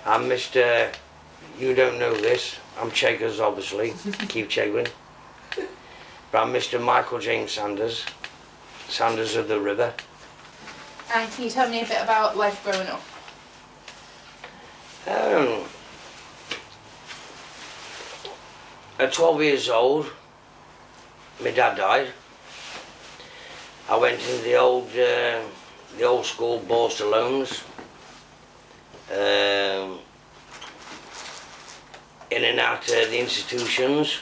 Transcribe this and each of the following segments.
I'm Mr. You don't know this. I'm Cheggers, obviously. Keep chegging. But I'm Mr. Michael James Sanders. Sanders of the River. And can you tell me a bit about life growing up? At 12 years old, my dad died. I went into the old school boys loans. In and out of the institutions.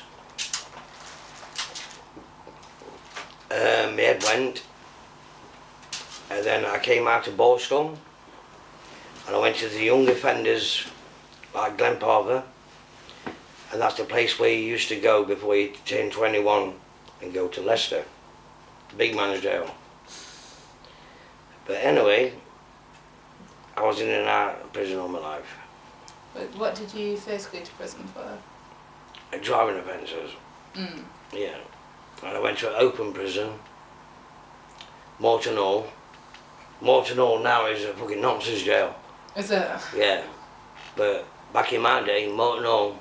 My head went, and then I came out of Borstal, and I went to the young offenders like Glen Parva, and that's the place where you used to go before you turned 21 and go to Leicester, big man's jail. But anyway, I was in and out of prison all my life. But what did you first go to prison for? Driving offences. Yeah. And I went to an open prison, Morton Hall. Morton Hall now is a fucking nonsense jail. Is it? Yeah. But back in my day, Morton Hall,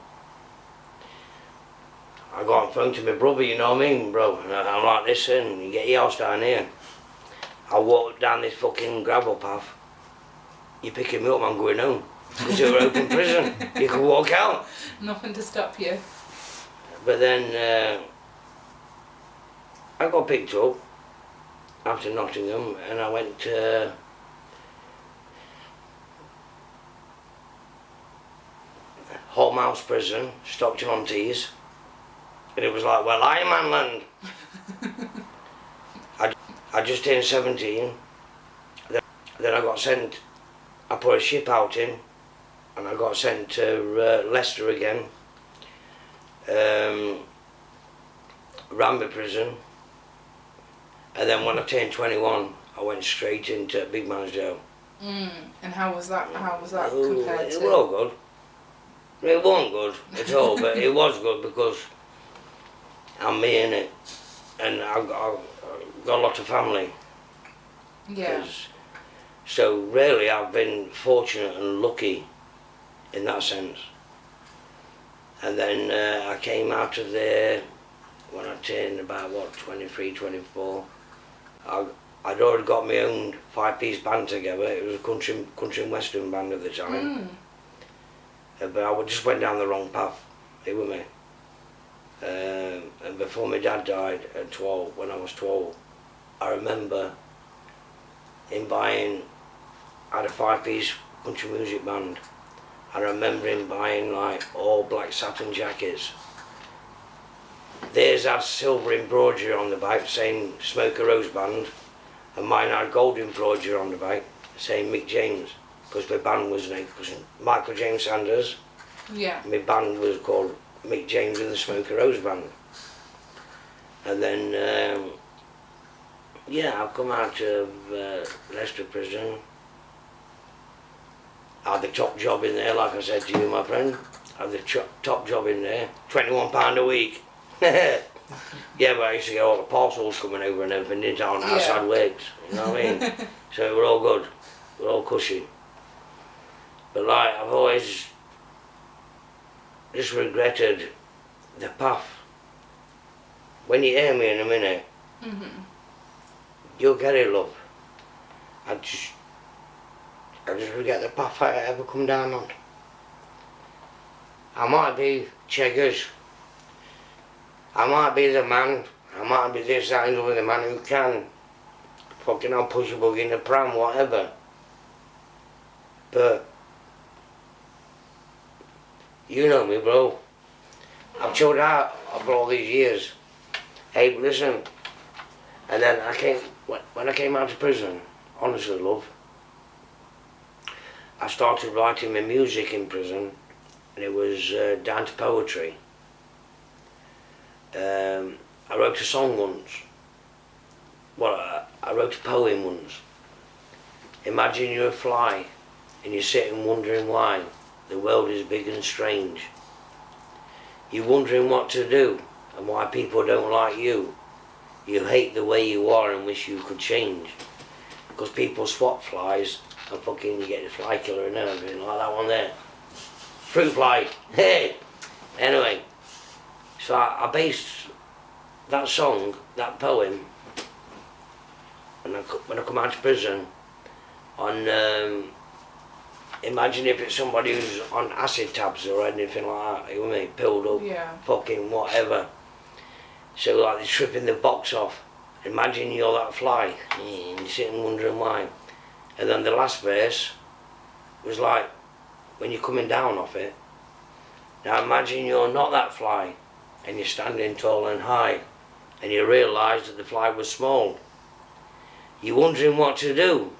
I got on the phone to my brother, you know what I mean, bro? And I'm like, listen, you get your house down here. I walked down this fucking gravel path. You're picking me up, I'm going home. Because it was open prison. You could walk out. Nothing to stop you. But then I got picked up after Nottingham, and I went to Home House Prison, Stockton-on-Tees, and it was like, well, I'm Manland. I just turned 17, then I got sent, I put a ship out in, and I got sent to Leicester again, Ramsey prison, and then when I turned 21, I went straight into big man's jail. And how was that compared to? It was all good. It wasn't good at all, but it was good because I'm me in it, and I've got a lot of family. Yeah. So really I've been fortunate and lucky in that sense. And then I came out of there when I turned about, 23, 24. I'd already got my own 5-piece band together. It was a country and western band at the time. But I just went down the wrong path, it with me. And before my dad died at 12, when I was 12, I remember him buying, I had a 5-piece country music band. I remember him buying like all black satin jackets. Theirs had silver embroidery on the back saying Smoke a Rose Band, and mine had gold embroidery on the back saying Mick James, because my band was named Michael James Sanders. Yeah. My band was called Mick James and the Smoke a Rose Band. And then, yeah, I've come out of Leicester prison. I had the top job in there, like I said to you, my friend. I had the top job in there, £21 a week. Yeah, but I used to get all the parcels coming over and everything, didn't I, on outside works, you know what I mean? So we're all good, we're all cushy. But like, I've always just regretted the path. When you hear me in a minute, you'll get it, love. I just regret the path I ever come down on. I might be Cheggers. I might be the man. I might be this, that, and the other, the man who can fucking I'll push a bug in the pram, whatever. But you know me, bro. I've chilled out after all these years. Hey, listen. And then when I came out of prison, honestly, love, I started writing my music in prison, and it was down to poetry. I wrote a song once. Well, I wrote a poem once. Imagine you're a fly, and you're sitting wondering why the world is big and strange. You're wondering what to do, and why people don't like you. You hate the way you are and wish you could change. Because people swap flies, and fucking you get the fly killer and everything, like that one there. fruit fly. Hey! Anyway, so I based that song, that poem, when I come out of prison, on imagine if it's somebody who's on acid tabs or anything like that, you know what I mean, pilled up, fucking whatever. So like they're stripping the box off. Imagine you're that fly, and you're sitting wondering why. And then the last verse was like, when you're coming down off it, now imagine you're not that fly, and you're standing tall and high, and you realise that the fly was small. You're wondering what to do.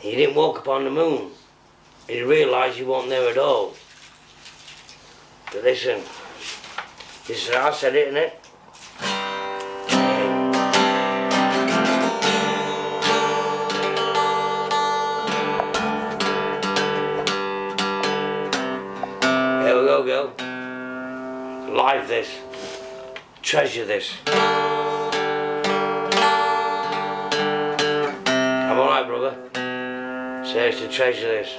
And you didn't walk upon the moon, and you realise you weren't there at all. But listen, this is how I said it, innit? Here we go, girl. Live this. Treasure this. I'm alright, brother. Says to treasure this.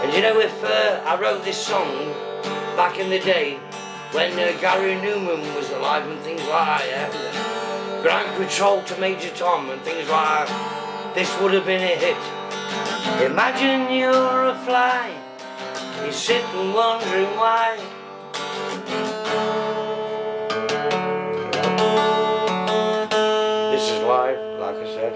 And you know, if I wrote this song back in the day when Gary Newman was alive and things like that, yeah? Ground Control to Major Tom and things like that, this would have been a hit. Imagine you're a fly, you're sitting wondering why. This is live, like I said.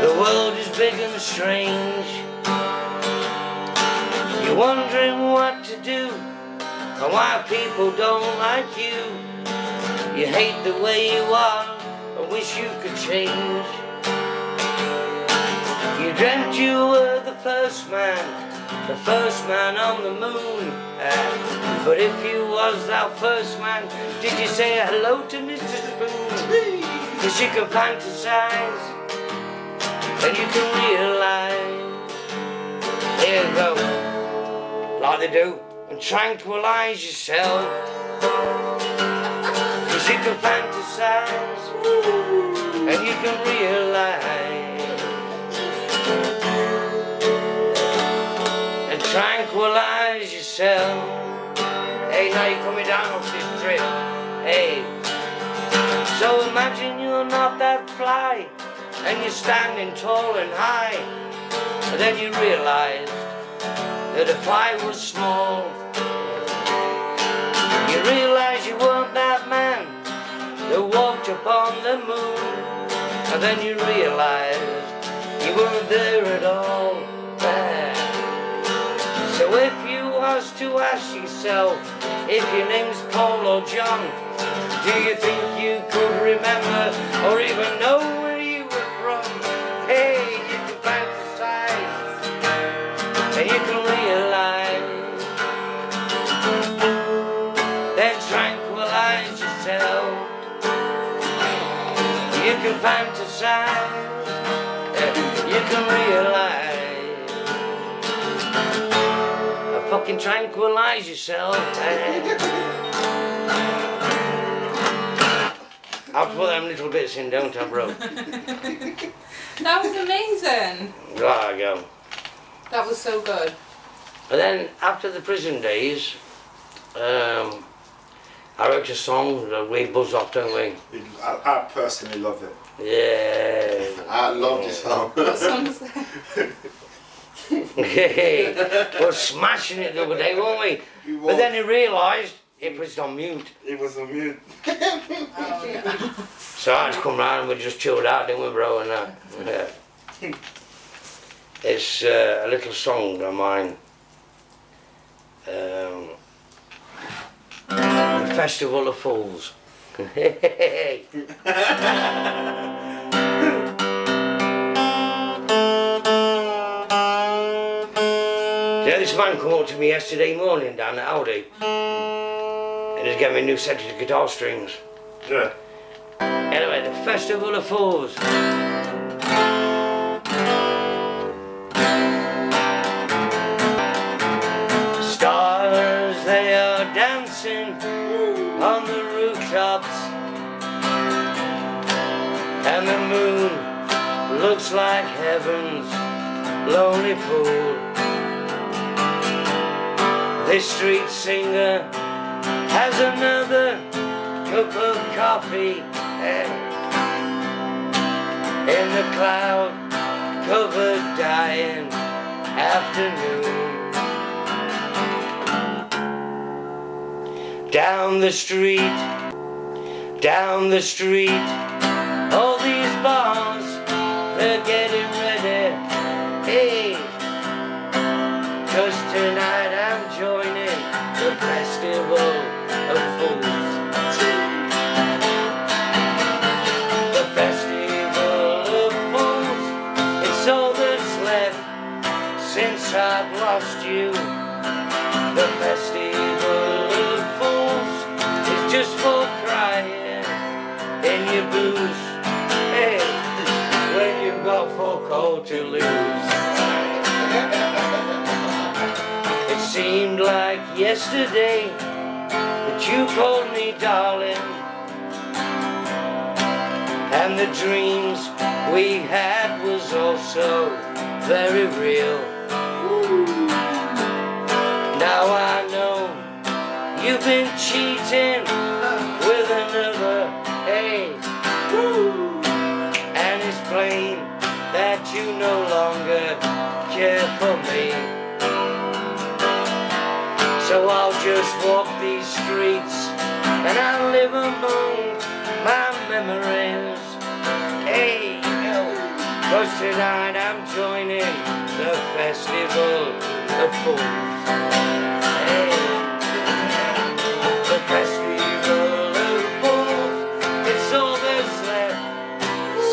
The world is big and strange. You're wondering what to do and why people don't like you. You hate the way you are and wish you could change. You dreamt you were the first man on the moon. But if you was that first man, did you say hello to Mr. Spoon? Cause you can fantasize and you can realize. Here you go, like they do, and tranquilize yourself. Cause you can fantasize and you can realize. And tranquilize yourself. Hey, now you're coming down off this trip. Hey. So imagine you're not that fly, and you're standing tall and high. And then you realized that the fly was small. You realized you weren't that man that walked upon the moon. And then you realized you weren't there at all. So if you was to ask yourself if your name's Paul or John, do you think you could remember or even know where you were from? Hey, you can fantasize and you can realize. Then tranquilize yourself. You can fantasize, you can realize. Fucking tranquilize yourself. I'll put them little bits in, don't I, bro? That was amazing. There I go. That was so good. And then after the prison days, I wrote a song that we buzz off, don't we? I personally love it. Yeah. I love this song. What song is that? We're smashing it the other day, weren't we? But then he realised it was on mute. It was on mute. Oh, yeah. So I had to come round and we just chilled out, didn't we, bro? And that. Yeah. It's a little song of mine. The Festival of Fools. Yeah, this man come up to me yesterday morning down at Aldi and he's giving me a new set of guitar strings. Yeah. Anyway, the Festival of Fools. dancing on the rooftops, and the moon looks like heaven's lonely pool. This street singer has another cup of coffee in the cloud-covered dying afternoon. Down the street, all these bars, they're getting ready, hey, 'cause tonight I'm joining the festival of fools. The festival of fools, it's all that's left since I've lost you. The festival of fools is just for crying in your blues, hey, when you've got fuck all to lose. It seemed like yesterday that you called me darling, and the dreams we had was also very real. Now I know you've been cheating with another, hey, and it's plain that you no longer care for me. So I'll just walk these streets and I'll live among my memories, hey, 'cause tonight I'm joining the festival of fools. Hey, the festival of fools, it's all that's left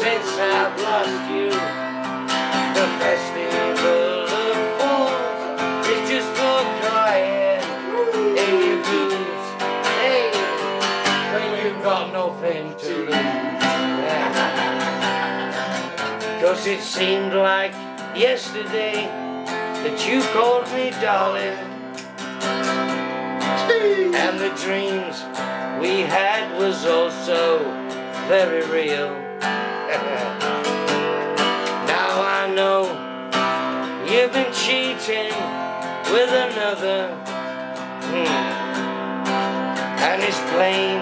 since I've lost you. The festival of fools is just for crying in your blues, hey, when you've got nothing to lose. 'Cause it seemed like yesterday that you called me darling, and the dreams we had was also very real. Now I know you've been cheating with another, and it's plain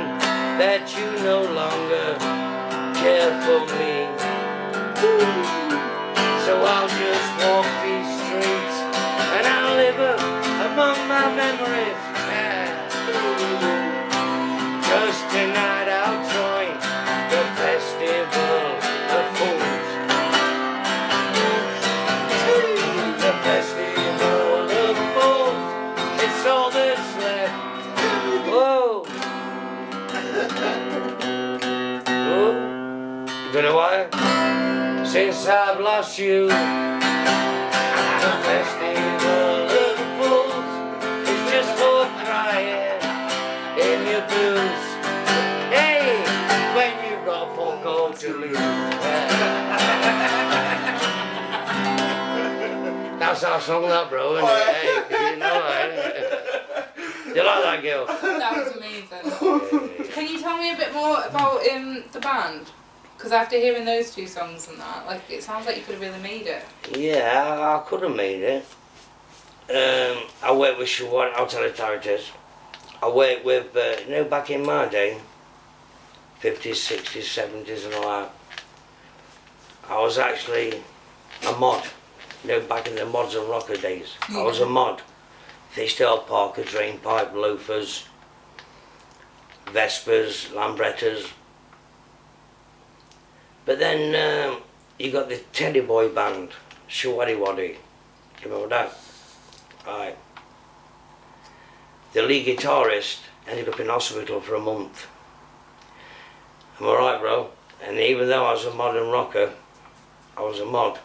that you no longer care for me. So I'll just walk these streets and I'll live among my memories. 'Cause tonight I'll join the festival of fools. The festival of fools, it's all that's left. Whoa. Oh, you don't know why? Since I've lost you. The festival of fools is just for crying in your blues, hey, when you got fuck all to lose. That's our song, that, bro, isn't it? Hey, you know that, isn't it? You like that, girl? That was amazing. Can you tell me a bit more about the band? Because after hearing those two songs and that, like, it sounds like you could have really made it. Yeah, I could have made it. I worked with Siobhan, I'll tell you how it is. I worked with, you know, back in my day, 50s, 60s, 70s and all that, I was actually a mod. You know, back in the mods and rocker days, I was a mod. Fishtail, Parker, drain pipe, loafers, Vespers, Lambrettas. But then you got the Teddy Boy band, Shawaddy Waddy. You remember that? Right. The lead guitarist ended up in hospital for a month. Am I right, bro? And even though I was a modern rocker, I was a mod.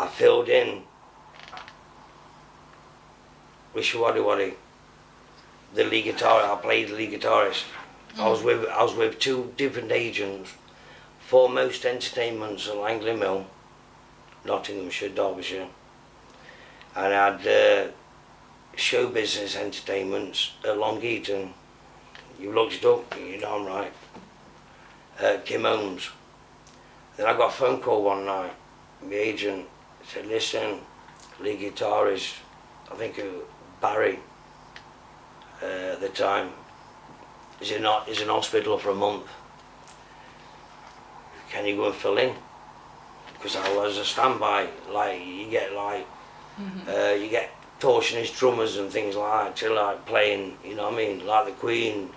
I filled in with Shawaddy Waddy. The lead guitar, I played the lead guitarist. I was with two different agents, Foremost Entertainments at Langley Mill, Nottinghamshire, Derbyshire, and I had show business entertainments at Long Eaton. You looked it up, you're damn right. Kim Holmes. Then I got a phone call one night. My agent said, listen, lead guitarist, I think Barry at the time, is in hospital for a month. Can you go and fill in? Because I was a standby, like you get you get torsionist drummers and things like that to like playing, you know what I mean, like the Queen,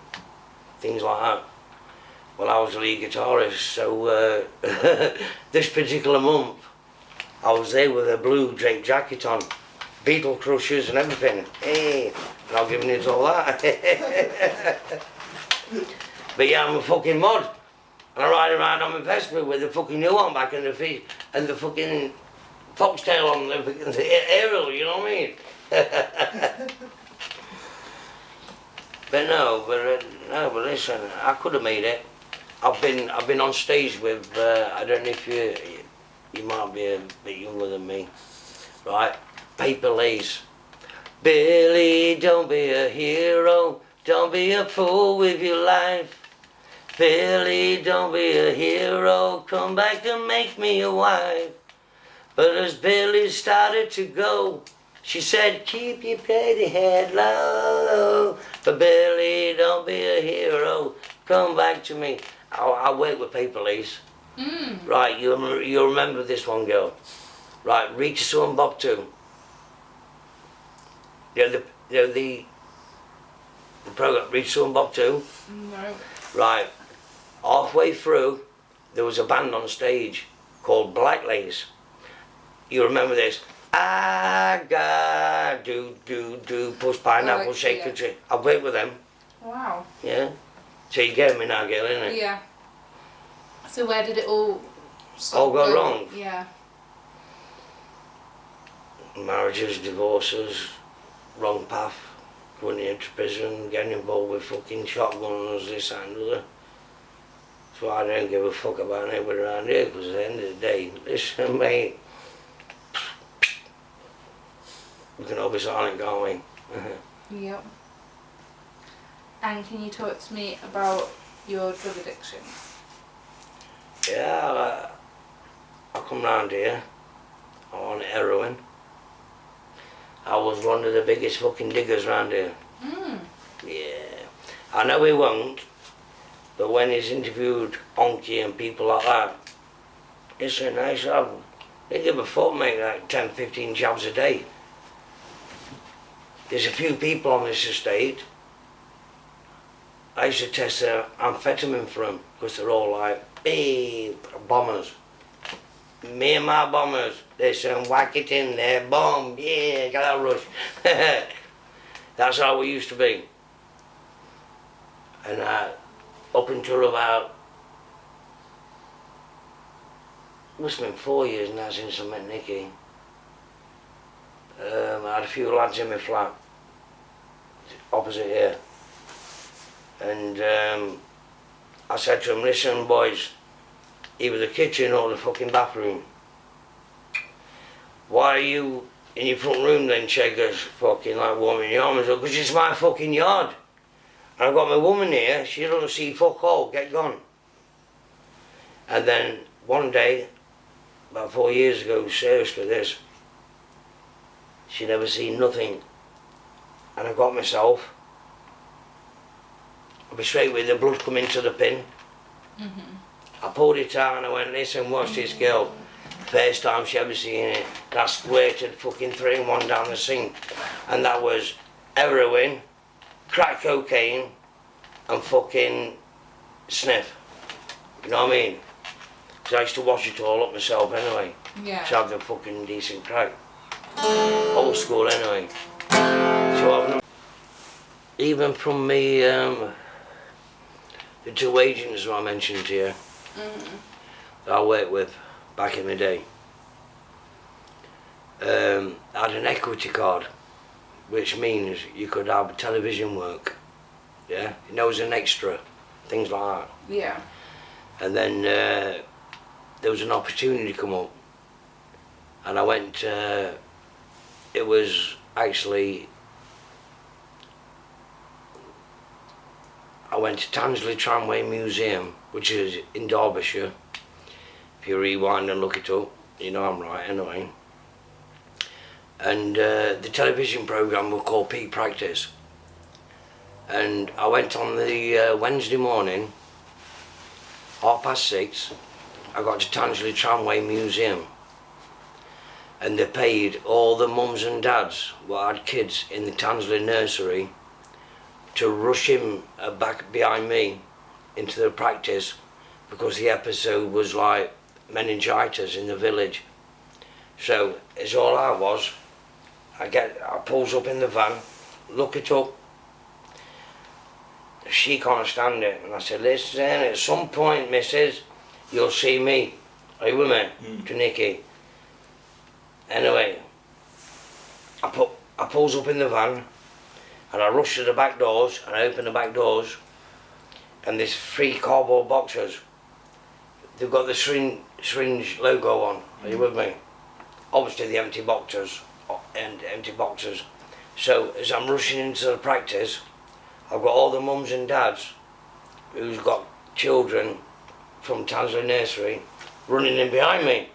things like that. Well, I was the lead guitarist, so this particular month I was there with a blue draped jacket on, beetle crushers and everything. Hey, and I'm giving it all that. But yeah, I'm a fucking mod. And I ride around on my Vespa with the fucking new on back and the feet and the fucking foxtail on the aerial, you know what I mean? But listen, I could have made it. I've been on stage with I don't know if you might be a bit younger than me, right? Paper Lace. Billy, don't be a hero, don't be a fool with your life. Billy, don't be a hero, come back and make me a wife. But as Billy started to go, she said, keep your pretty head low. But Billy, don't be a hero, come back to me. I work with Paper Lace. Right, you remember this one girl. Right, Rita Sue and Bob too. The program, Rita Sue and Bob too. No. Right, halfway through, there was a band on stage called Black Lace. You remember this? I got do push pineapple, shake a tree. I worked with them. Wow. Yeah. So you get me now, girl, innit? Yeah. So where did it all go wrong? Yeah. Marriages, divorces, wrong path, going into prison, getting involved with fucking shotguns, this and other. That's why I don't give a fuck about anybody around here, because at the end of the day, listen, mate, we can all be silent, can't we? Yep. And can you talk to me about your drug addiction? Yeah, I come round here, I'm on heroin. I was one of the biggest fucking diggers round here. Yeah. I know he won't, but when he's interviewed Onky and people like that, listen, they give a fuck, mate, like 10, 15 jobs a day. There's a few people on this estate. I used to test their amphetamine for them, because they're all like, hey, bombers. Me and my bombers, they say, whack it in there, bomb, yeah, get that rush. That's how we used to be. And up until about, must have been 4 years now since I met Nicky. I had a few lads in my flat, opposite here. And I said to them, listen boys, either the kitchen or the fucking bathroom. Why are you in your front room then, Cheggers, fucking like warming your arms up? Because it's my fucking yard. And I've got my woman here, she doesn't see fuck all, get gone. And then one day, about 4 years ago, seriously this, she never seen nothing. And I got myself, I'll be straight with the blood coming to the pin. I pulled it out and I went, listen, watch this girl. First time she ever seen it. And I squirted fucking 3-in-1 down the sink. And that was heroin, crack cocaine, and fucking sniff. You know what I mean? Because I used to wash it all up myself anyway. Yeah. To have the fucking decent crack. Old school anyway. So even from me, the 2 agents who I mentioned to you, that I worked with back in the day, I had an equity card, which means you could have television work, yeah, you know, as an extra, things like that. Yeah. And then there was an opportunity come up, and I went, it was actually I went to Tansley Tramway Museum, which is in Derbyshire. If you rewind and look it up, you know I'm right anyway. And the television programme was called Peak Practice. And I went on the Wednesday morning, 6:30, I got to Tansley Tramway Museum. And they paid all the mums and dads who had kids in the Tansley nursery to rush him back behind me into the practice, because the episode was like meningitis in the village. So it's all I was. I pulls up in the van, look it up. She can't stand it, and I said, listen, at some point, missus, you'll see me. Are you with me? To Nicky. Anyway, I pulls up in the van, and I rush to the back doors, and I open the back doors, and there's 3 cardboard boxes. They've got the syringe logo on. Are you with me? Obviously the empty boxes. So as I'm rushing into the practice, I've got all the mums and dads who's got children from Tansley Nursery running in behind me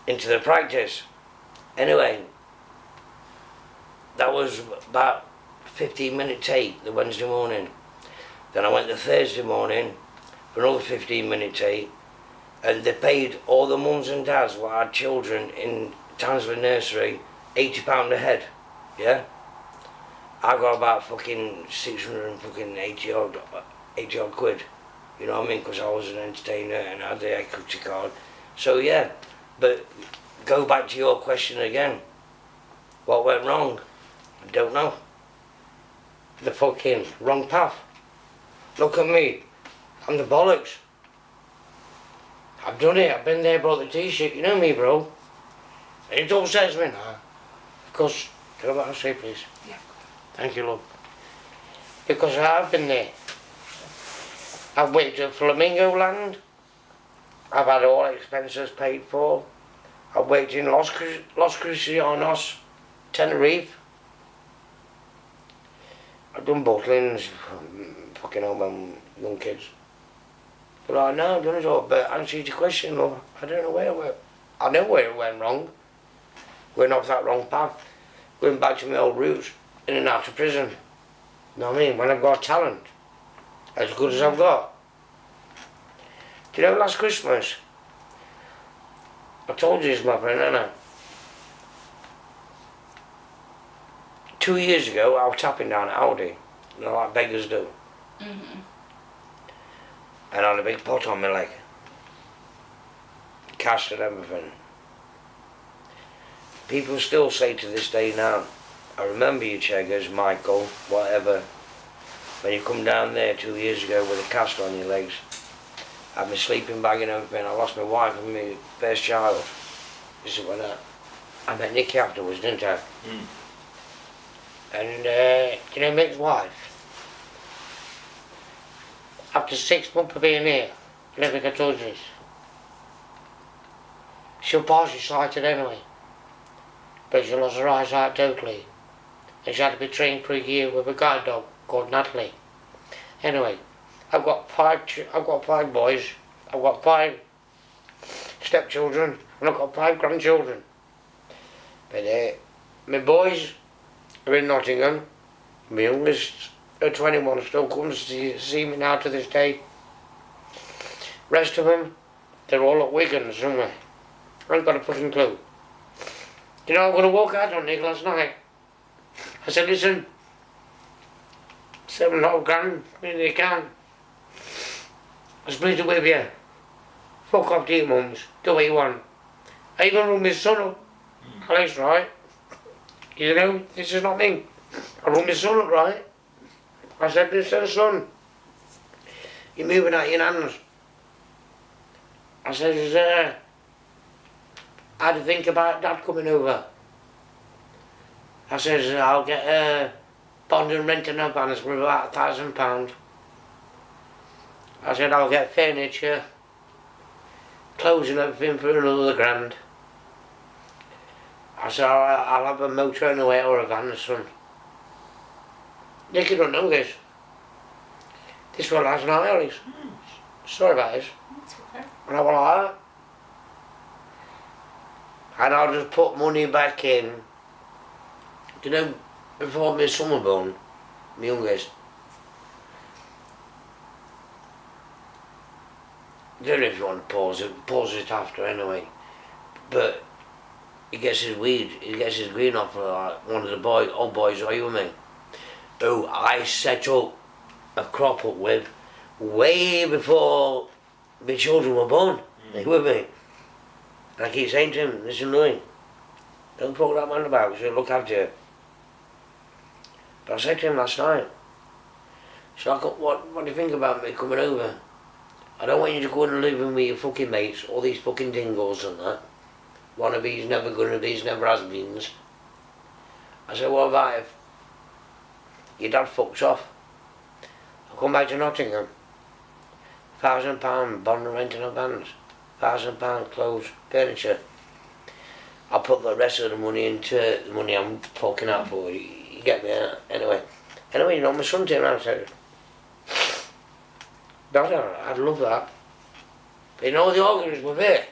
into the practice. Anyway, that was about 15-minute take the Wednesday morning. Then I went the Thursday morning for another 15-minute take, and they paid all the mums and dads who had children in Tansley Nursery £80 a head, yeah? I got about fucking 680 odd quid, you know what I mean, because I was an entertainer and I had the equity card. So yeah, but go back to your question again. What went wrong? I don't know. The fucking wrong path. Look at me, I'm the bollocks. I've done it, I've been there, brought the t-shirt, you know me, bro. And it upsets me now. Because, can I have what I say, please? Yeah. Thank you, love. Because I have been there. I've worked at Flamingo Land. I've had all expenses paid for. I've worked in Los Cristianos, Tenerife. I've done Butlins, fucking home and young kids. But I know I've done it all, but answer your question, love, I don't know where it went. I know where it went wrong. Going off that wrong path. Going back to my old roots, in and out of prison. You know what I mean? When I've got talent, as good as I've got. Do you know last Christmas? I told you this, my friend, didn't I? 2 years ago, I was tapping down at Aldi, you know, like beggars do. Mm-hmm. And I had a big pot on my leg. Cast and everything. People still say to this day now, I remember you, Cheggers, Michael, whatever, when you come down there 2 years ago with a cast on your legs. I had my sleeping bag and everything. I lost my wife and my first child. This is when I met Nicky afterwards, didn't I? And you know Mick's wife? After 6 months of being here, I don't think I told you this. She was partially sighted anyway, but she lost her eyesight totally. And she had to be trained for a year with a guide dog called Natalie. Anyway, I've got 5 boys, I've got 5 stepchildren, and I've got 5 grandchildren. But my boys are in Nottingham. My youngest at 21 still comes to see me now to this day. Rest of them, they're all at Wigan somewhere. I ain't got a fucking clue. You know, I'm going to walk out on Nick last night. I said, listen, 7.5 grand, maybe you can. I split it with you. Fuck off to your mums, do what you want. I even rung my son up. Alex, right? You know, this is not me. I rung my son up, right? I said, listen, son, you're moving out your hands. I said, how do you think about Dad coming over? I says, I'll get a bond and rent and advance for about £1,000. I said, I'll get furniture, clothes and everything for another £1,000. I said, I'll have a motor anyway or a van, son. Nicky don't know this. This one last night, Alice. Sorry about this. That's okay. And I was like that. And I'll just put money back in. You know, before my son was born, my youngest. I don't know if you want to pause it after anyway. But he gets his weed, he gets his green off one of the old boys, are you with me? Who I set up a crop up with way before my children were born. Are you with me? And I keep saying to him, listen Louis, don't talk that man about, he'll look after you. But I said to him last night, so what do you think about me coming over? I don't want you to go and live with your fucking mates, all these fucking dingoes and that. Wannabes, never gonna be's, never has beens. I said, what about if your dad fucks off? I'll come back to Nottingham. £1,000 bond and renting of vans. £1,000 clothes, furniture. I'll put the rest of the money into the money I'm forking out for. You get me? Anyway, you know, my son turned around and said, Dad, I'd love that. But you know, the organs were there.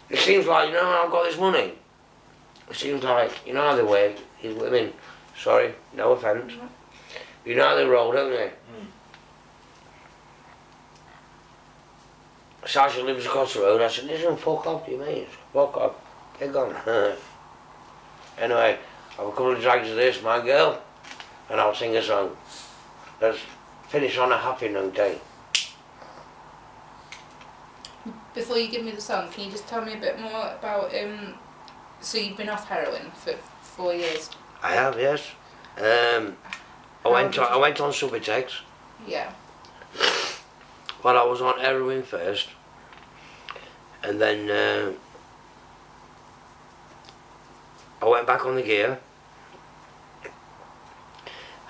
It seems like, you know, I've got this money. It seems like, you know how they work, these women. Sorry, no offence. You know how they roll, don't they? Sasha lives across the road. I said, listen, fuck off, you mate. Fuck off. Get gone. Anyway, I've a couple of drags of this, my girl, and I'll sing a song. Let's finish on a happy note, eh? Before you give me the song, can you just tell me a bit more about, so you've been off heroin for 4 years? I have, yes. I went on Subutex. Yeah. Well, I was on heroin first, and then I went back on the gear,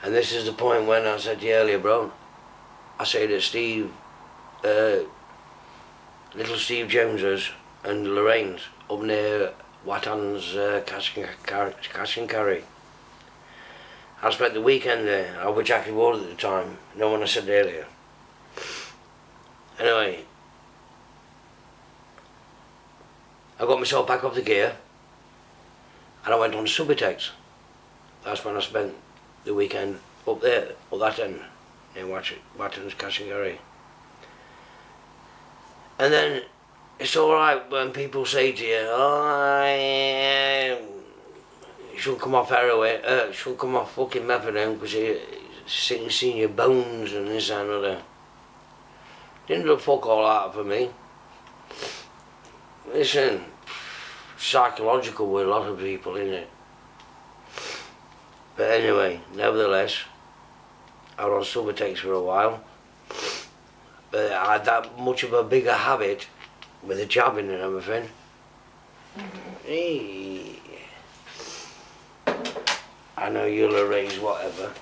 and this is the point when I said to you earlier, bro, I say that Steve, little Steve Jones's and Lorraine's up near Watton's cash and carry. I spent the weekend there. I was Jackie Ward at the time, no one I said earlier. Anyway, I got myself back up the gear and I went on Subutex. That's when I spent the weekend up there, up that end, near Watton's cash and carry. And then it's alright when people say to you, oh, you shouldn't come off heroin, you shouldn't come off fucking methadone because you're seeing your bones and this and another. Didn't do fuck all that for me. Listen, psychological with a lot of people, isn't it? But anyway, nevertheless, I was on Subutex for a while. But I had that much of a bigger habit with the jabbing and everything. Hey. I know you'll erase whatever.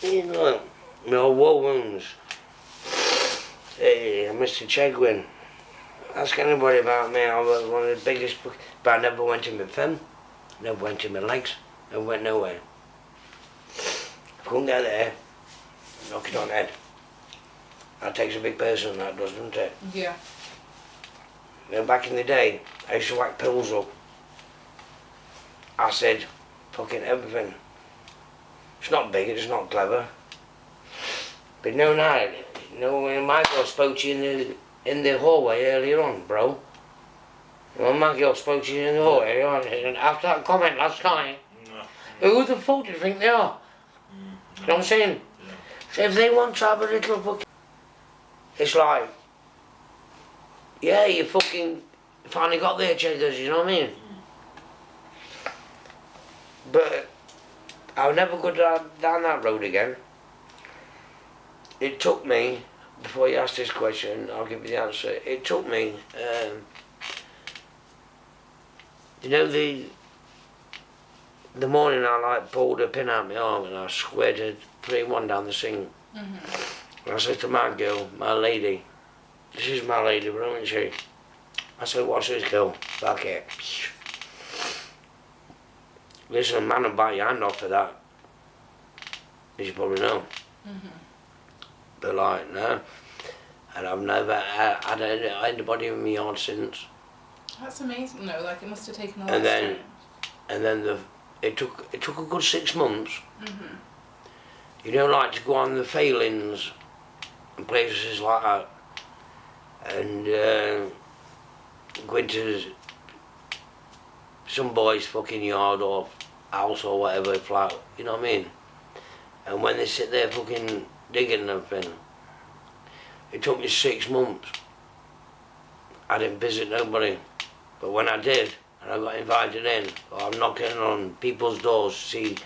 You know, my old war wounds. Hey, Mr. Chegwin. Ask anybody about me. I was one of the biggest, but I never went in my fem, never went in my legs, never went nowhere. Couldn't get there, knock it on the head. That takes a big person, that does, doesn't it? Yeah. You know, back in the day, I used to whack pills up. Acid, fucking everything. It's not big, it's not clever. But no, now, you know, when my girl spoke to you in the hallway earlier on, bro. When my girl spoke to you in the hallway earlier on, after that comment last night, who the fuck do you think they are? You know what I'm saying? Yeah. So if they want to have a little fucking... It's like, yeah, you fucking finally got there, Checkers, you know what I mean? But I'll never go down that road again. It took me, before you ask this question, I'll give you the answer. It took me, you know, the morning I like pulled a pin out my arm and I squirted 3-1 down the sink. And I said to my girl, my lady, this is my lady, bro, isn't she? I said, what's this girl? Fuck it. Listen, a man will bite your hand off for that. As you probably know. But like, no. And I've never had anybody in my yard since. That's amazing. No, like it must have taken a lot And of then, time. and then it took a good 6 months. You know, like to go on the failings and places like that, and go into some boy's fucking yard or house or whatever, flat. You know what I mean? And when they sit there fucking digging and everything, it took me 6 months. I didn't visit nobody, but when I did, and I got invited in, I'm knocking on people's doors to see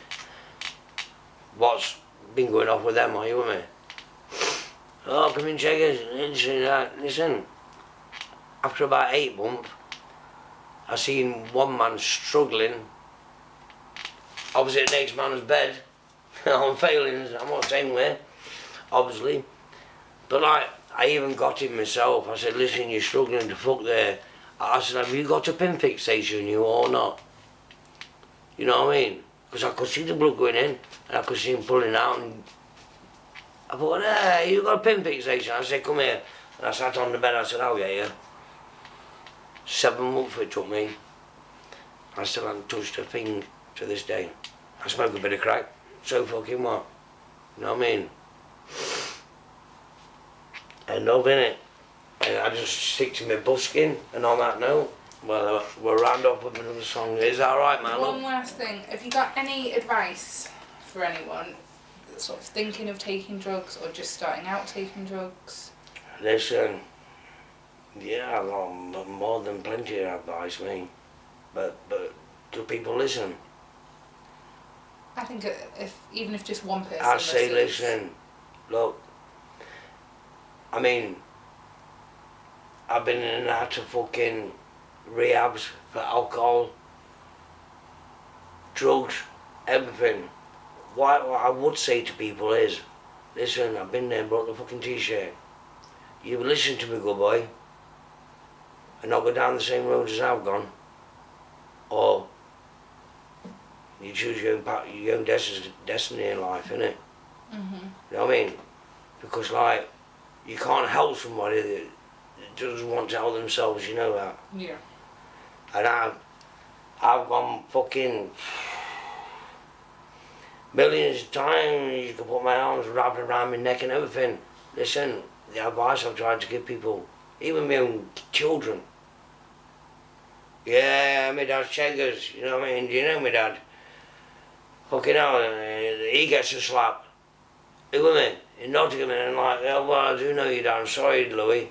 what's been going off with them. Are you with me? Oh, come in, check us. Listen, after about 8 months, I seen one man struggling opposite the next man's bed on failings. I'm not saying where, obviously, but like, I even got him myself. I said, listen, you're struggling to fuck there. I said, have you got a pin fixation, you or not? You know what I mean? Because I could see the blood going in, and I could see him pulling out, and I thought, hey, you got a pin fixation? I said, come here. And I sat on the bed, I said, I'll get you. 7 months it took me. I still haven't touched a thing to this day. I smoke a bit of crack, so fucking what? You know what I mean? End of, innit? And I just stick to my busking, and on that note, well, we'll round off with another song. Is that alright, man? One last thing. Have you got any advice for anyone that's sort of thinking of taking drugs or just starting out taking drugs? Listen, yeah, I've got more than plenty of advice, me. But do people listen? I think even if just one person I say, listens. listen, look, I mean, I've been in and out of fucking rehabs for alcohol, drugs, everything. What I would say to people is, listen, I've been there and brought the fucking t-shirt. You listen to me, good boy, and not go down the same road as I've gone. Or you choose your own destiny in life, innit? You know what I mean? Because like, you can't help somebody that doesn't want to help themselves, you know that? Yeah. And I've gone fucking millions of times. You can put my arms wrapped around my neck and everything. Listen, the advice I've tried to give people, even my own children. Yeah, my dad's checkers, you know what I mean? Do you know my dad? Fucking hell, he gets a slap. You with me? In Nottingham, and I'm like, oh, well, I do know your dad, I'm sorry, Louis.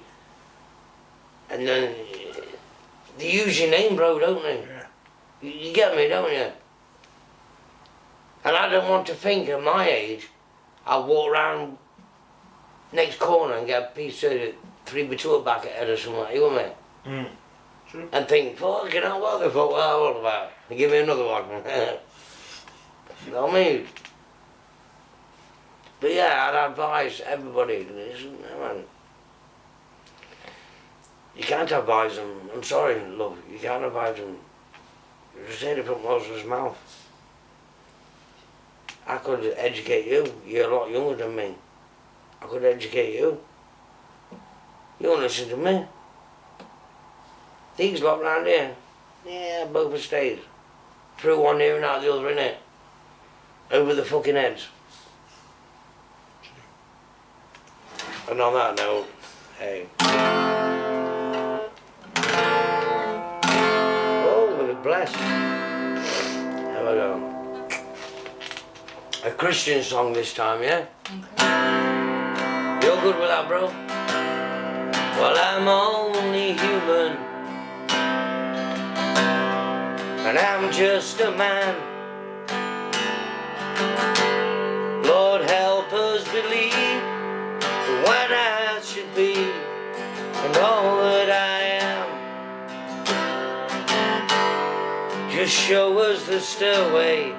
And then they use your name, bro, don't they? Yeah. You get me, don't you? And I don't want to think at my age, I'll walk round next corner and get a piece of 3x2 back at head or something, you with me? True. And think, fucking hell, what the fuck was that all about? And give me another one. You know what I mean? But yeah, I'd advise everybody, listen, man. You can't advise them. I'm sorry, love, you can't advise them. You just heard it from Moses' mouth. I could educate you. You're a lot younger than me. I could educate you. You don't listen to me. These lot round here, yeah, both estates. Through one ear and out the other, innit? Over the fucking heads. And on that note, hey. Oh, we're blessed. There we go. A Christian song this time, yeah? Okay. You're good with that, bro? Well, I'm only human, and I'm just a man. Lord, help us believe when I should be and all that I am. Just show us the stairway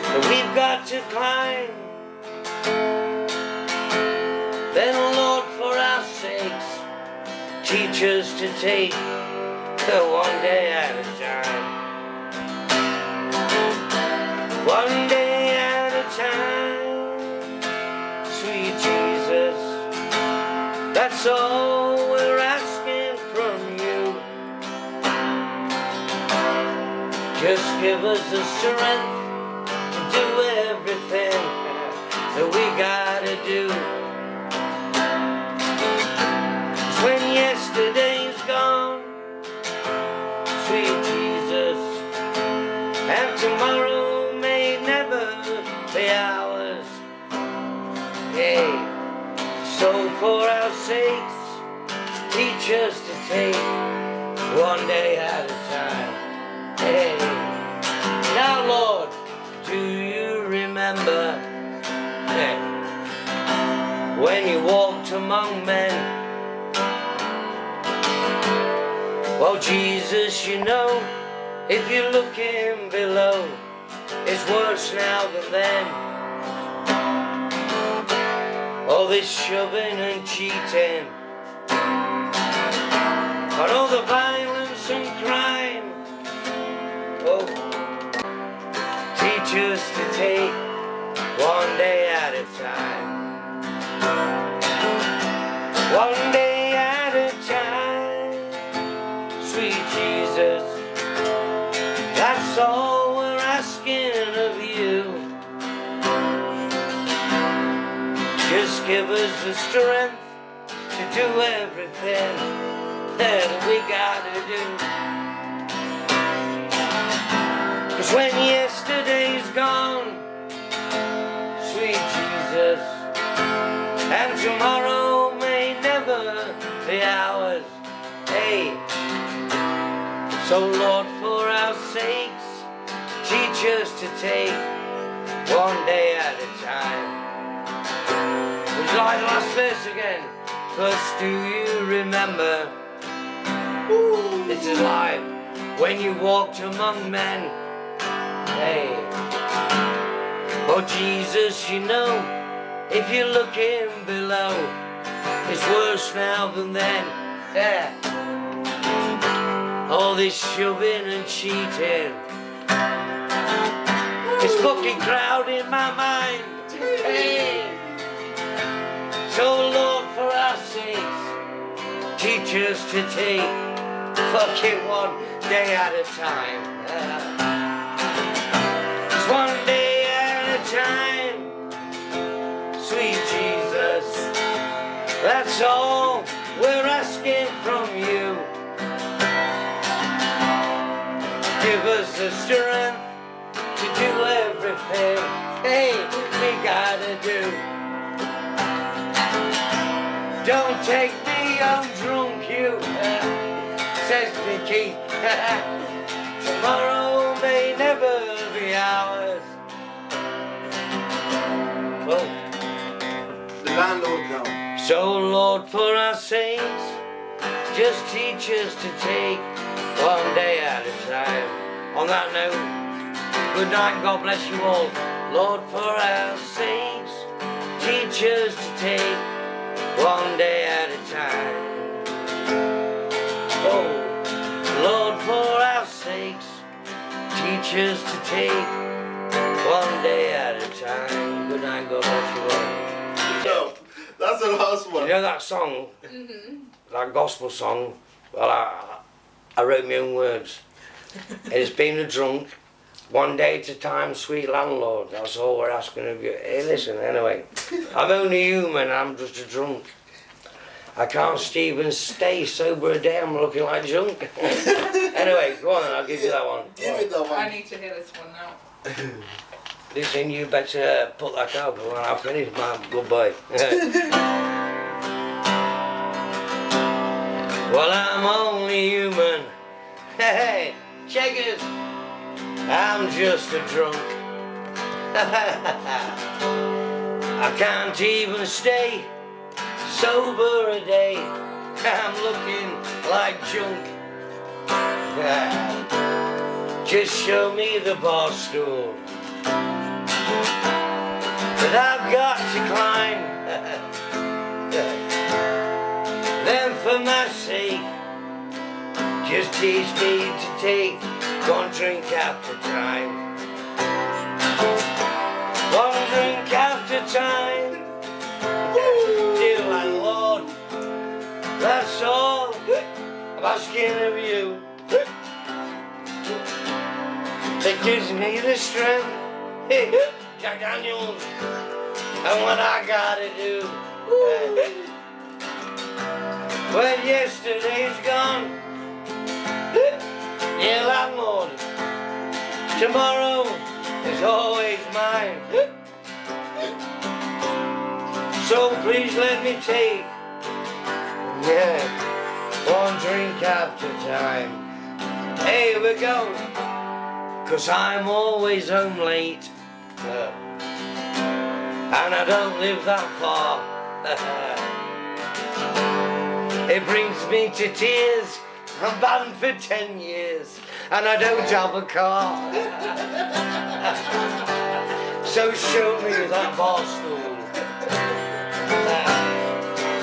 that we've got to climb. Then, Lord, for our sakes, teach us to take one day at a time. One day at a time, sweet Jesus. That's all we're asking from you. Just give us the strength to do everything that we gotta do. 'Cause when yesterday's gone, sweet Jesus, and tomorrow may never be ours. Hey, so for our sakes, teach us to take one day at a time. Hey, now Lord, do you remember when you walked among men? Well, Jesus, you know, if you're looking below, it's worse now than then. All this shoving and cheating, and all the violence and crime. Oh, teach us to take one day at a time. One day at a time, sweet Jesus. That's all we're asking of you. Just give us the strength to do everything that we gotta do. 'Cause when yesterday's gone, sweet Jesus, and tomorrow may never be ours. Hey, so Lord, for our sakes, teach us to take one day at a time. Would you like the last verse again? First, do you remember? This is live. When you walked among men. Hey, oh Jesus, you know, if you're looking below, it's worse now than then. Yeah. All this shoving and cheating, it's fucking crowding my mind. Hey, so Lord, for our sakes, teach us to take fucking one day at a time. Just one day at a time, sweet Jesus. That's all we're asking from you. Give us the strength to do everything, hey, we gotta do. Don't take me, I'm drunk, you, says Vicky. Tomorrow may never be ours. Oh. The landlord now. So Lord, for our sakes, just teach us to take one day at a time. On that note, good night, God bless you all. Lord, for our sakes, teach us to take one day at a time. Oh, Lord, for our sakes, teach us to take one day at a time. Good night, God bless you all. No, that's the last one. You know that song? That gospel song? Well, I wrote my own words. It's been a drunk, one day at a time, sweet landlord. That's all we're asking of you. Hey, listen, anyway, I'm only human, I'm just a drunk. I can't even stay sober a day, I'm looking like junk. Anyway, go on then, I'll give you that one. Give me that one. I need to hear this one now. Listen, you better put that out when I finish, my good boy. Well, I'm only human. Hey, checkers, I'm just a drunk. I can't even stay sober a day. I'm looking like junk. Just show me the bar stool that I've got to climb. Then for my sake, just teach me to take one drink at a time. One I'm asking of you. That gives me the strength. Jack Daniels. And what I gotta do. When yesterday's gone, yeah, landlord, tomorrow is always mine. So please let me take, yeah, one drink after time. Here we go, 'cause I'm always home late, and I don't live that far. It brings me to tears. I'm banned for 10 years and I don't have a car. So show me that bar stool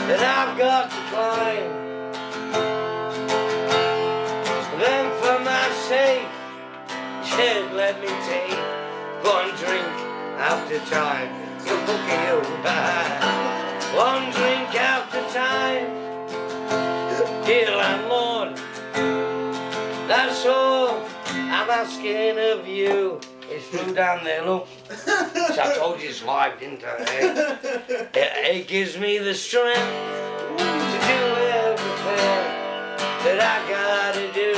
that I've got to climb. Then for my sake, just let me take one drink after time. So fuck you. One drink after time. Dear landlord, that's all I'm asking of you. It's through down there, look. So I told you it's live, didn't I? It gives me the strength to do everything that I gotta do.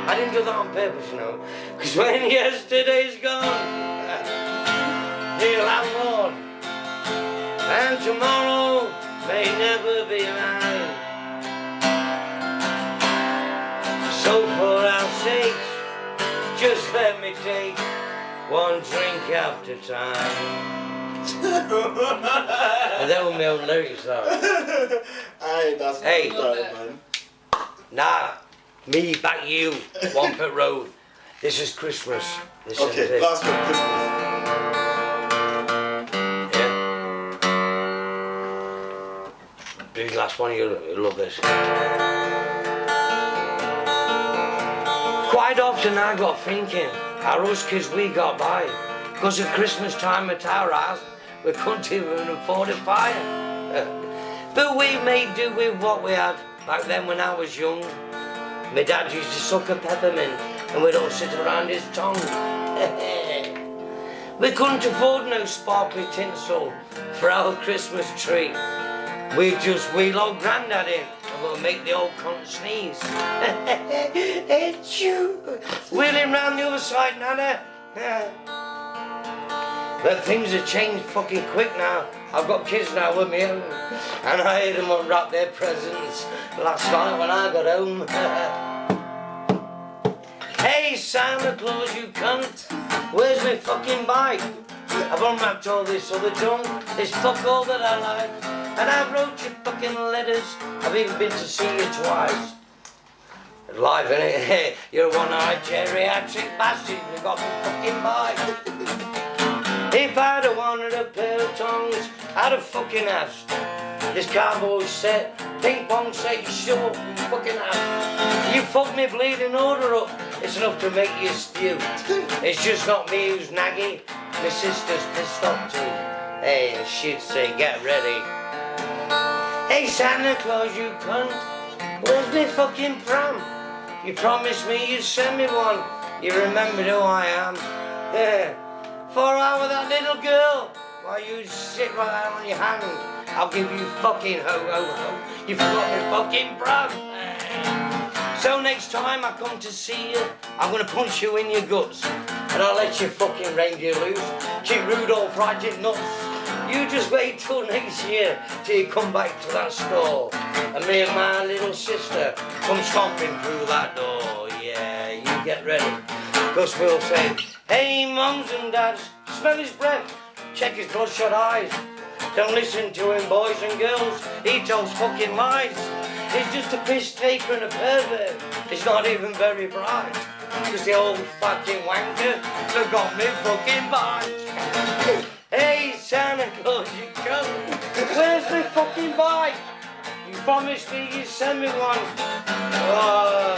I didn't do that on purpose, you know. 'Cause when yesterday's gone, dear landlord, and tomorrow may never be mine. So for our sakes, just let me take one drink after time. And that was my own lyrics though. Aye, that's Hey. man. Nah, me back you, One Foot Road. This is Christmas. Listen to Okay, this. last one, Christmas. Big last one, you'll love this. Quite often I got thinking how us kids we got by. Because at Christmas time at our house, we couldn't even afford a fire. But we made do with what we had back then when I was young. My dad used to suck a peppermint and we'd all sit around his tongue. We couldn't afford no sparkly tinsel for our Christmas tree. We'd just wheel old Grandad in and we'll make the old cunt sneeze. It's you. Wheel him round the other side, Nana. But things have changed fucking quick now. I've got kids now with me own. And I heard them unwrap their presents last night when I got home. Hey Santa Claus, you cunt. Where's my fucking bike? I've unwrapped all this other junk. It's fuck all that I like. And I wrote you fucking letters. I've even been to see you twice. Live, innit? You're a one-eyed geriatric bastard. You got me fucking bike. If I'd have wanted a pair of tongs, I'd have fucking asked. This cowboy set, ping pong set, you show up and fucking asked. You fucked me bleeding order up. It's enough to make you spew. It's just not me who's naggy. My sister's pissed off too. Hey, and she'd say, get ready. Hey Santa Claus, you cunt, where's me fucking pram? You promised me you'd send me one. You remembered who I am. Yeah. 4 hours that little girl, while you sit right there on your hand. I'll give you fucking ho-ho-ho. You forgot me fucking pram. So next time I come to see you, I'm gonna punch you in your guts. And I'll let you fucking reindeer loose. Keep Rudolph right in nuts. You just wait till next year till you come back to that store. And me and my little sister come stomping through that door. Yeah, you get ready. Because we'll say, hey mums and dads, smell his breath, check his bloodshot eyes. Don't listen to him, boys and girls, he tells fucking lies. He's just a piss taker and a pervert. He's not even very bright. Just the old fucking wanker that got me fucking bite. Hey Santa Claus, you come. Where's my fucking bike? You promised me you'd send me one. Oh,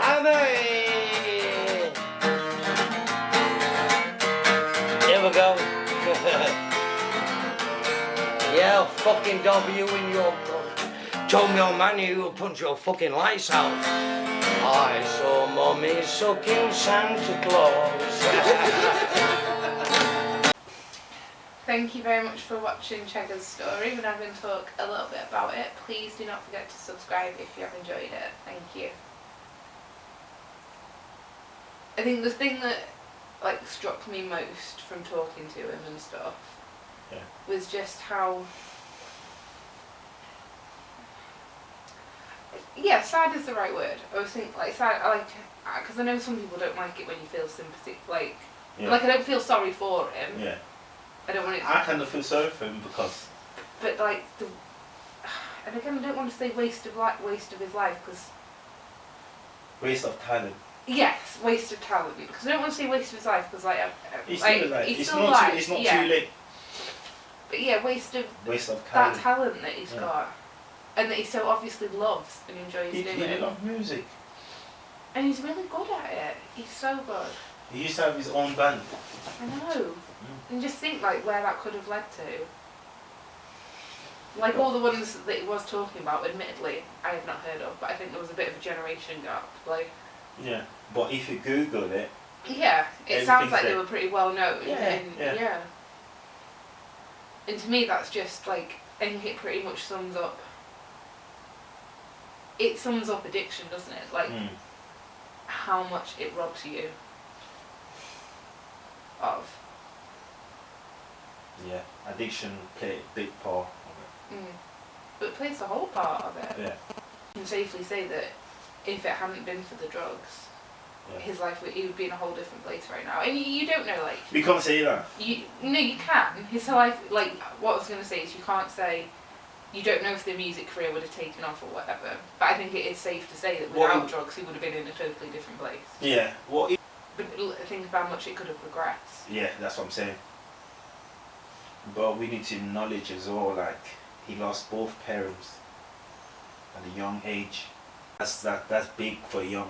I'm here we go. Yeah, I'll fucking W in your cunt. Told me old man you will punch your fucking lights out. I saw Mummy sucking Santa Claus. Thank you very much for watching Chegger's story. We're now going to talk a little bit about it. Please do not forget to subscribe if you have enjoyed it. Thank you. I think the thing that like struck me most from talking to him and stuff was just how sad is the right word. I was thinking like sad, because I know some people don't like it when you feel sympathy, like I don't feel sorry for him. Yeah. I don't want it. I kind of feel sorry for him because. But like and again, I don't want to say waste of his life because. Waste of talent. Yes, waste of talent. Because I don't want to say waste of his life because He's still alive. He's It's still not alive. too. It's not too late. But yeah, waste of talent. that talent that he's got, and that he so obviously loves and enjoys doing. He loves music. And he's really good at it. He's so good. He used to have his own band. I know. And just think like where that could have led to. Like all the ones that he was talking about, admittedly, I have not heard of, but I think there was a bit of a generation gap. Like. Yeah, but if you Google it. Yeah, it sounds like they were pretty well known. Yeah. And to me, that's just like, I think it pretty much sums up. It sums up addiction, doesn't it? Like how much it robs you of. Yeah, addiction played a big part of But it plays the whole part of it. Yeah. You can safely say that if it hadn't been for the drugs, his life he would be in a whole different place right now. And you don't know, like. We can't say that. No, you can. His life, like, what I was going to say is you can't say. You don't know if the music career would have taken off or whatever. But I think it is safe to say that without drugs, he would have been in a totally different place. Yeah. But think of how much it could have progressed. Yeah, that's what I'm saying. But we need to acknowledge as well, like, he lost both parents at a young age. That's big for a young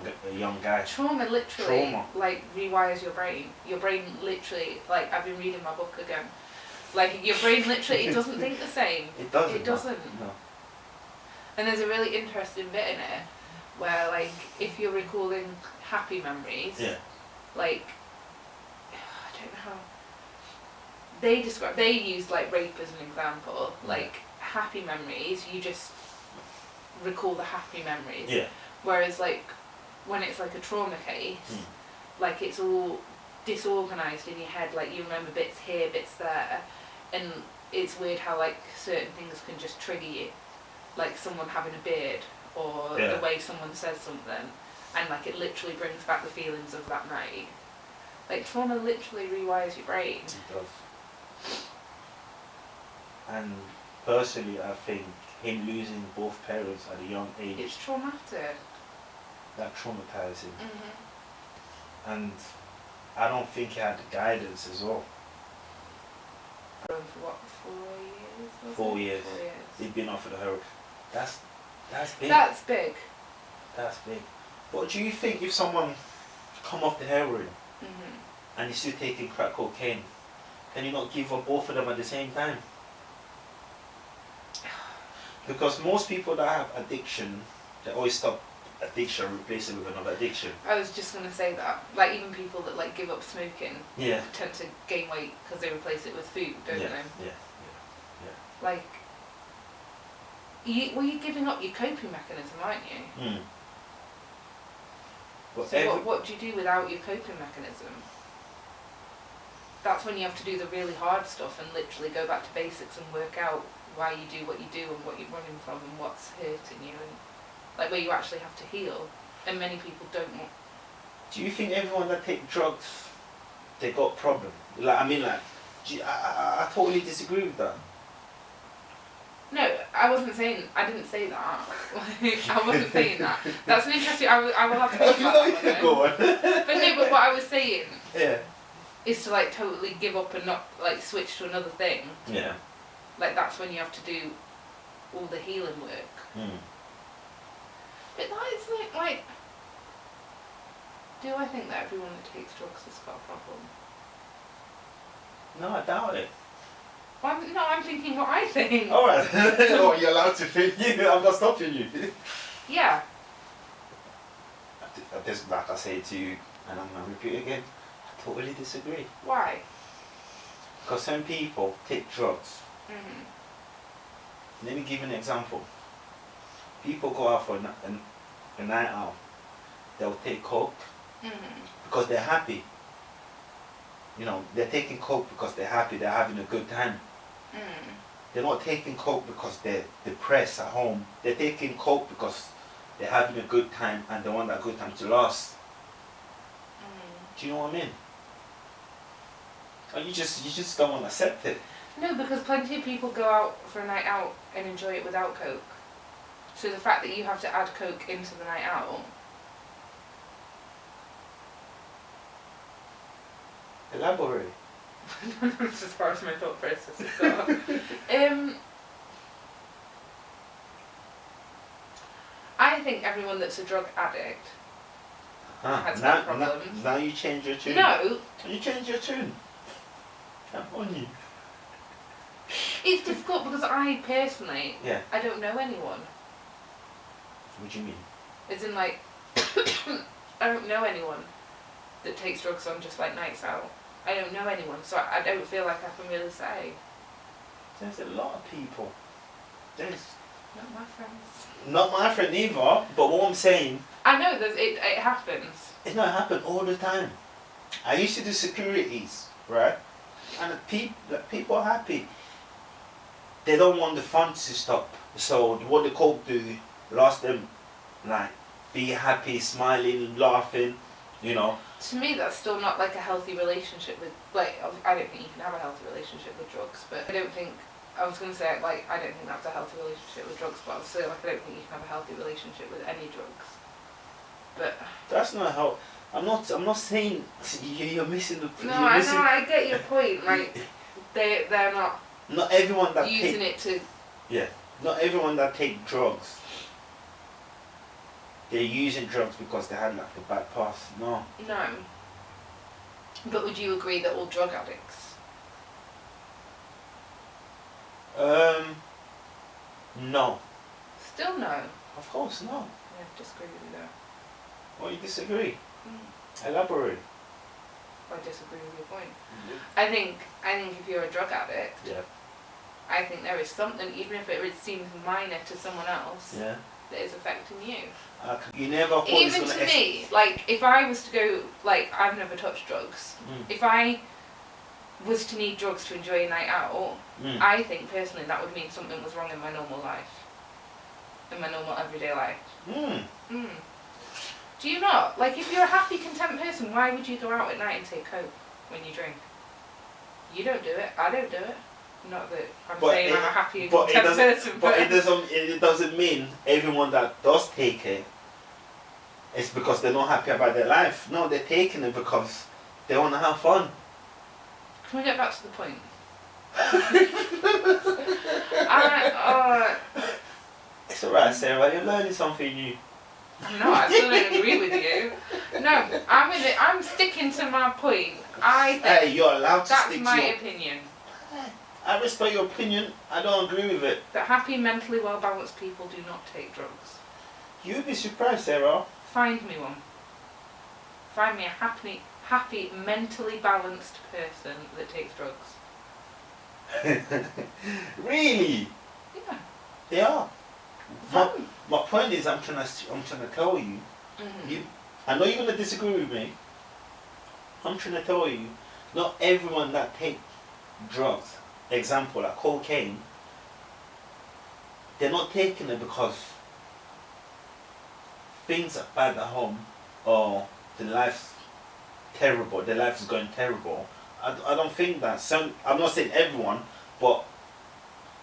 guy. Trauma literally, like, rewires your brain. Your brain literally, like, I've been reading my book again. Like, your brain literally, it doesn't think the same. It doesn't. It doesn't. No. And there's a really interesting bit in it where, like, if you're recalling happy memories, like, I don't know how they used like rape as an example. Like, happy memories, you just recall the happy memories. Yeah. Whereas like when it's like a trauma case, like it's all disorganized in your head. Like you remember bits here, bits there, and it's weird how like certain things can just trigger you, like someone having a beard or the way someone says something, and like it literally brings back the feelings of that night. Like trauma literally rewires your brain. It does. And personally, I think him losing both parents at a young age. It's traumatic. That traumatized him. And I don't think he had the guidance as well. For what, 4 years? 4 years. 4 years. He'd been off of the heroin. That's big. That's big. That's big. But do you think if someone come off the heroin and he's still taking crack cocaine, can you not give up both of them at the same time? Because most people that have addiction, they always stop addiction and replace it with another addiction. I was just going to say that. Like even people that like give up smoking tend to gain weight because they replace it with food, don't they? Yeah. Like, you're giving up your coping mechanism, aren't you? So what do you do without your coping mechanism? That's when you have to do the really hard stuff and literally go back to basics and work out why you do what you do and what you're running from and what's hurting you, and like where you actually have to heal. And many people don't want. Do you think everyone that take drugs, they got problem? Like I mean, like, I totally disagree with that. No, I wasn't saying. I didn't say that. I wasn't saying that. That's an interesting. I will have to talk about that. Go on. But no, but what I was saying. Yeah. Is to like totally give up and not like switch to another thing. Yeah. Like that's when you have to do all the healing work. But that is like, do I think that everyone that takes drugs has got a problem? No, I doubt it. Well, I'm thinking what I think. Alright. Oh, you're allowed to think. I'm not stopping you. Yeah. This, like I say to you, and I'm going to repeat again, I totally disagree. Why? Because some people take drugs. Mm-hmm. Let me give you an example. People go out for a night out. They'll take coke because they're happy. You know, they're taking coke because they're happy, they're having a good time. They're not taking coke because they're depressed at home. They're taking coke because they're having a good time and they want that good time to last. Do you know what I mean? Or you just don't want to accept it. No, because plenty of people go out for a night out and enjoy it without coke. So the fact that you have to add coke into the night out. Elaborate. That's as far as my thought process has gone. I think everyone that's a drug addict has got problems. Now you change your tune. No. You change your tune. I'm on you. It's difficult because I personally, Yeah. I don't know anyone. What do you mean? As in like, I don't know anyone that takes drugs on just like nights out. I don't know anyone, so I don't feel like I can really say. There's a lot of people. There's Not my friends. not my friend either, but what I'm saying, I know it happens. it's not happen all the time. I used to do securities, right? And the people are happy. They don't want the fun to stop. So what the coke do, last them like be happy, smiling, laughing, you know. To me, that's still not like a healthy relationship with, like, I don't think you can have a healthy relationship with drugs, but I don't think, I was going to say, like, I don't think that's a healthy relationship with drugs, but I was saying, like, I don't think you can have a healthy relationship with any drugs. But That's not how. I'm not saying you're missing the. no, you're I missing, know, I get your point. Like, they're not Not everyone that using it to. Yeah. Not everyone that take drugs. They're using drugs because they had like a bad past. No. No. But would you agree that all drug addicts? No. Still no. Of course no. Yeah, I disagree with you there. Well, you disagree. Elaborate. I disagree with your point. I think if you're a drug addict, Yeah. I think there is something, even if it seems minor to someone else, Yeah. that is affecting you. You never thought Even it's to gonna me, like, if I was to go, like, I've never touched drugs. If I was to need drugs to enjoy a night out, I think personally that would mean something was wrong in my normal life. In my normal everyday life. Do you not? Like, if you're a happy, content person, why would you go out at night and take coke when you drink? You don't do it. I don't do it. Not that I'm saying I'm a happy and content person. But it doesn't mean everyone that does take it is because they're not happy about their life. No, they're taking it because they want to have fun. Can we get back to the point? It's alright, Sarah. You're learning something new. No, I still don't agree with you. No, I'm sticking to my point. I think Hey, you're allowed to that's stick my to your... opinion. I respect your opinion. I don't agree with it. That happy, mentally well-balanced people do not take drugs. You'd be surprised, Sarah. Find me one. Find me a happy, mentally balanced person that takes drugs. Really? Yeah. They are. My point is, I'm trying to tell you. I know you're gonna disagree with me. I'm trying to tell you, not everyone that take drugs, example like cocaine, they're not taking it because things are bad at home or the life's terrible. Their life is going terrible. I don't think that. I'm not saying everyone, but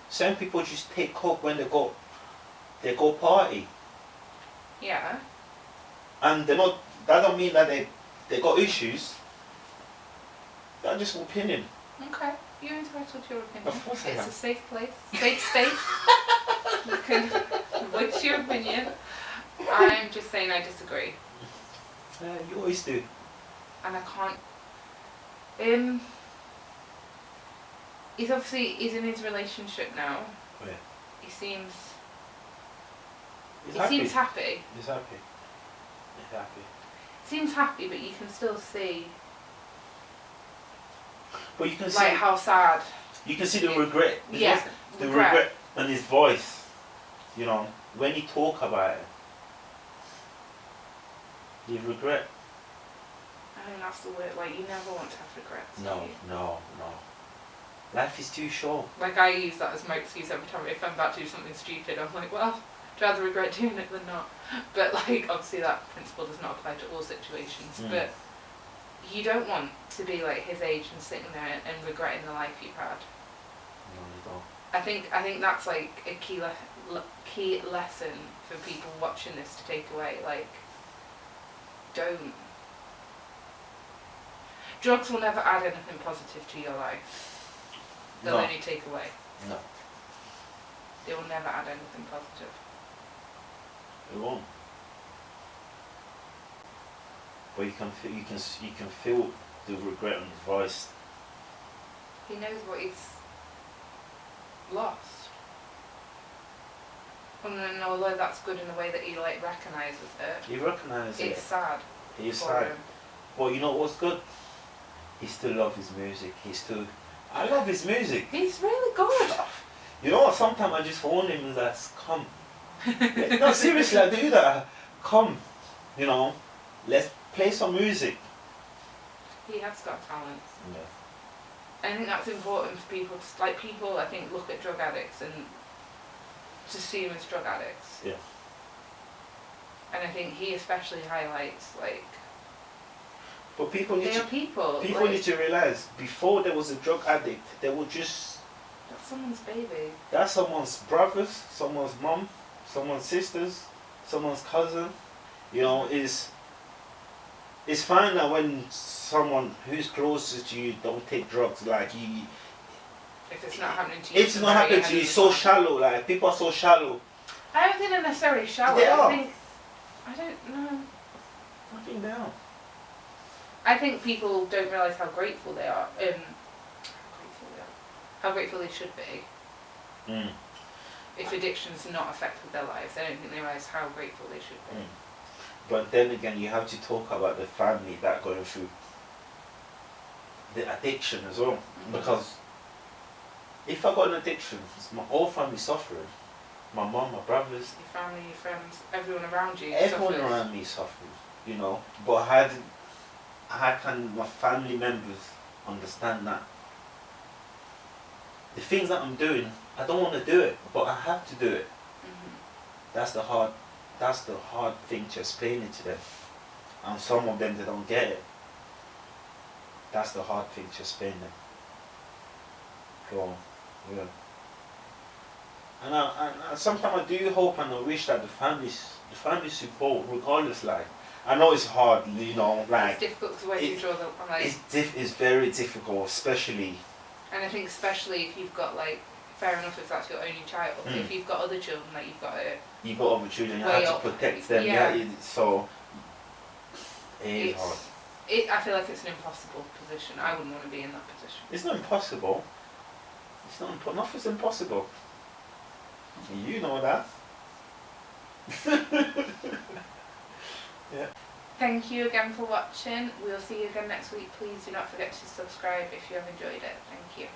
some people just take coke when they go party. Yeah. And they're not. That don't mean that they got issues. That's just an opinion. Okay, you're entitled to your opinion. Of course I am. It's a safe place, safe space. You can voice your opinion. I'm just saying I disagree. You always do. And I can't. he's in his relationship now. Yeah. He seems He's he happy. seems happy. He's happy. He's happy. Seems happy, but you can still see But you can see, like how sad. you can see the regret. Yeah, The regret in his voice. You know, when he talk about it, he regret. I think that's the word. Like, you never want to have regrets. do No, you? no, no. Life is too short. Like, I use that as my excuse every time if I'm about to do something stupid. I'm like, well, I'd rather regret doing it than not. But like, obviously that principle does not apply to all situations. Mm. But you don't want to be like his age and sitting there and regretting the life you've had. No, you don't. I think that's like a key lesson for people watching this to take away. Like, don't. Drugs will never add anything positive to your life. They'll No. only take away. No, They will never add anything positive. it won't. But you can feel the regret in his voice. He knows what he's lost. And then although that's good in the way that he like recognises it, He recognizes it's it. sad He's for sad. him. But you know what's good? He still loves his music. I love his music. He's really good. You know what? Sometimes I just phone him and like, come. No, seriously, I do that. Come. You know, let's play some music. He has got talent. Yeah. I think that's important for people. Like, people, I think, look at drug addicts and just see them as drug addicts. Yeah. And I think he especially highlights, like, But people need they are to people. people like, need to realize before there was a drug addict, they were just that's someone's baby. that's someone's brothers, someone's mom, someone's sisters, someone's cousin. You know, it's fine that when someone who's closest to you don't take drugs, like you, If it's not happening to you, it's not happening to you. It's so shallow. Like people are so shallow. I don't think they're necessarily shallow. They are. I don't know. I think they are. I think people don't realise how grateful they are. How grateful they should be. Mm. If addiction's not affected their lives, I don't think they realise how grateful they should be. Mm. But then again, you have to talk about the family that going through the addiction as well. Because if I got an addiction, it's my whole family suffering. My mom, my brothers, Your family, your friends, everyone around you. everyone suffers. around me suffering. You know, but how can my family members understand that? The things that I'm doing, I don't want to do it, but I have to do it. Mhm. That's the hard thing to explain it to them. And some of them, they don't get it. That's the hard thing to explain them. So, yeah. And I sometimes I do hope and I wish that the family support, regardless, like, I know it's hard, you know, like, It's difficult because where do you draw the line? it's very difficult, especially. And I think especially if you've got like, fair enough if that's your only child. Mm. If you've got other children, like you've got to. You got other children, you Way have up. to protect them. Yeah. So it is hard. I feel like it's an impossible position. I wouldn't want to be in that position. It's not impossible. It's not nothing's impossible. You know that. Yeah. Thank you again for watching. We'll see you again next week. Please do not forget to subscribe if you have enjoyed it. Thank you.